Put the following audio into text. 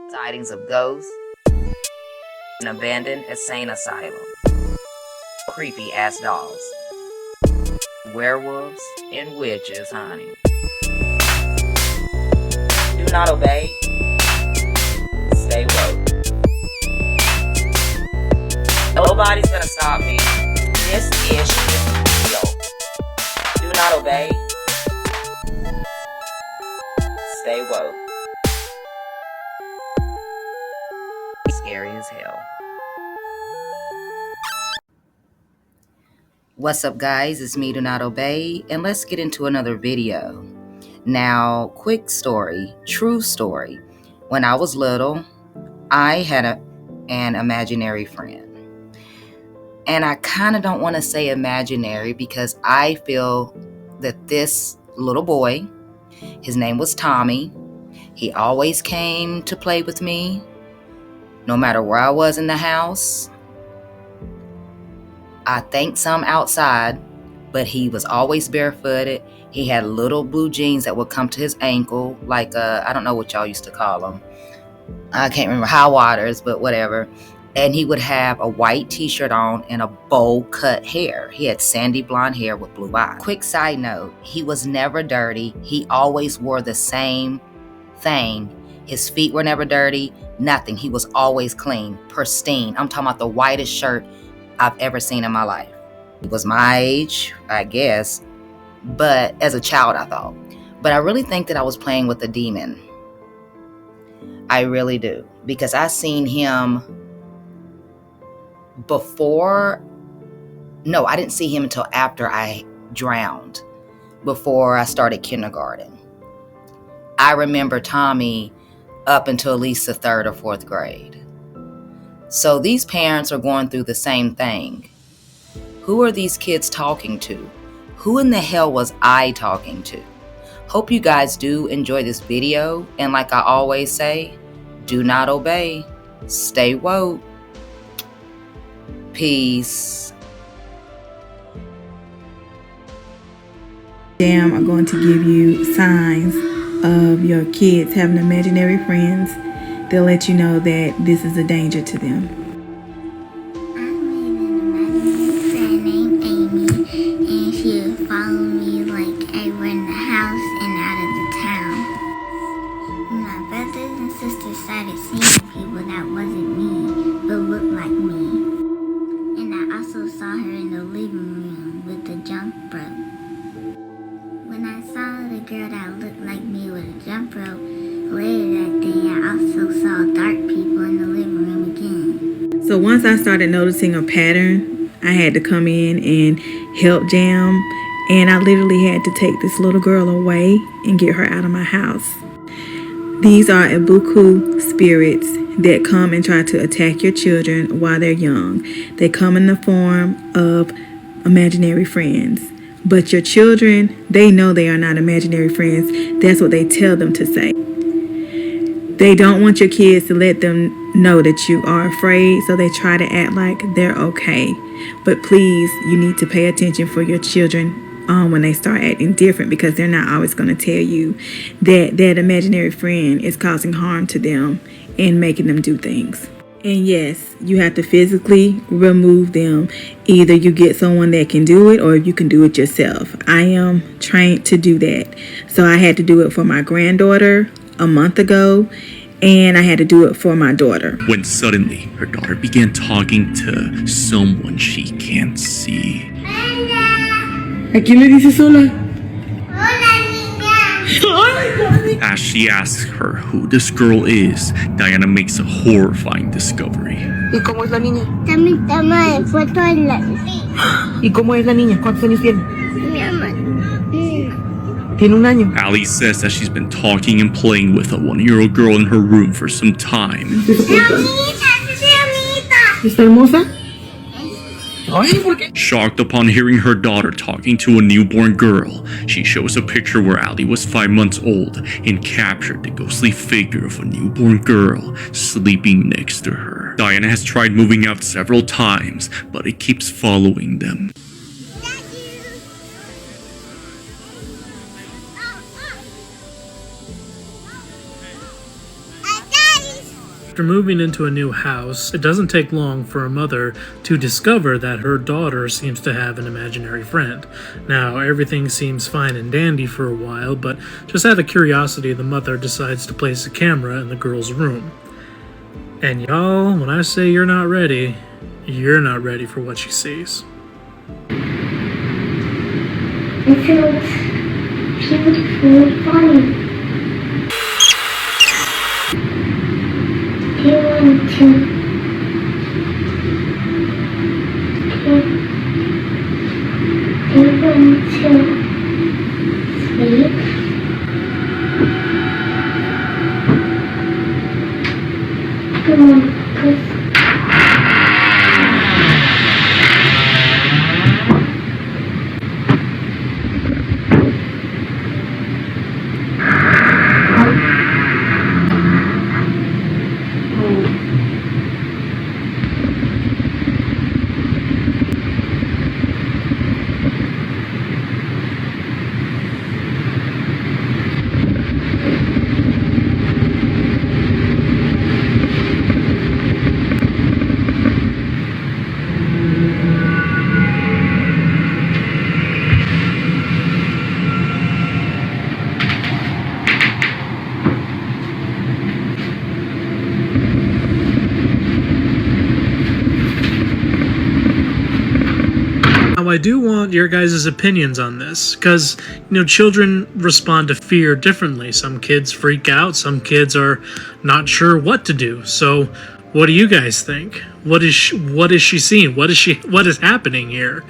sightings of ghosts, an abandoned insane asylum, creepy ass dolls, werewolves, and witches, honey. Do not obey. Stay woke. Nobody's gonna stop me. This is real. Do not obey. Stay woke. Scary as hell. What's up, guys? It's me, Do Not Obey, and let's get into another video. Now, quick story, true story. When I was little, I had an imaginary friend. And I kind of don't want to say imaginary because I feel that this little boy, his name was Tommy, he always came to play with me, no matter where I was in the house. I think some outside, but he was always barefooted. He had little blue jeans that would come to his ankle, like, I don't know what y'all used to call them. I can't remember, high waters, but whatever. And he would have a white t-shirt on and a bowl cut hair. He had sandy blonde hair with blue eyes. Quick side note, he was never dirty. He always wore the same thing. His feet were never dirty, nothing. He was always clean, pristine. I'm talking about the whitest shirt I've ever seen in my life. He was my age, I guess, but as a child I thought. But I really think that I was playing with a demon. I really do. Because I seen him I didn't see him until after I drowned, before I started kindergarten. I remember Tommy up until at least the 3rd or 4th grade. So these parents are going through the same thing. Who are these kids talking to? Who in the hell was I talking to? Hope you guys do enjoy this video. And like I always say, do not obey. Stay woke. Peace. Jam are going to give you signs of your kids having imaginary friends. They'll let you know that this is a danger to them. I made an imaginary friend named Amy, and she would follow me like everywhere in the house and out of the town. My brothers and sisters started seeing people that wasn't me, but looked like me. And I also saw her in the living room with the jump rope. When I saw the girl that looked like me with a jump rope, later that day I also saw dark people in the living room again. So once I started noticing a pattern, I had to come in and help Jam. And I literally had to take this little girl away and get her out of my house. These are Ibuku spirits that come and try to attack your children while they're young. They come in the form of imaginary friends. But your children, they know they are not imaginary friends. That's what they tell them to say. They don't want your kids to let them know that you are afraid, so they try to act like they're okay. But please, you need to pay attention for your children when they start acting different, because they're not always going to tell you that that imaginary friend is causing harm to them and making them do things. And yes, you have to physically remove them. Either you get someone that can do it, or you can do it yourself. I am trained to do that. So I had to do it for my granddaughter a month ago, and I had to do it for my daughter. When suddenly her daughter began talking to someone she can't see. ¿A quién le dices hola? As she asks her who this girl is, Diana makes a horrifying discovery. ¿Y cómo es la niña? También toma foto en la... ¿Y cómo es la niña? ¿Cuántos años tiene? Mi mamá. Tiene 1 año. Allie says that she's been talking and playing with a 1-year-old girl in her room for some time. ¿Está hermosa? Ay, ¿por qué? Shocked upon hearing her daughter talking to a newborn girl, she shows a picture where Allie was 5 months old and captured the ghostly figure of a newborn girl sleeping next to her. Diana has tried moving out several times, but it keeps following them. Daddy's After moving into a new house, it doesn't take long for a mother to discover that her daughter seems to have an imaginary friend. Now, everything seems fine and dandy for a while, but just out of curiosity, the mother decides to place a camera in the girl's room. And y'all, when I say you're not ready for what she sees. It feels funny. Do you want to sleep? Come on, Now, I do want your guys' opinions on this, because, children respond to fear differently. Some kids freak out, some kids are not sure what to do. So, what do you guys think? What is she seeing? What is happening here?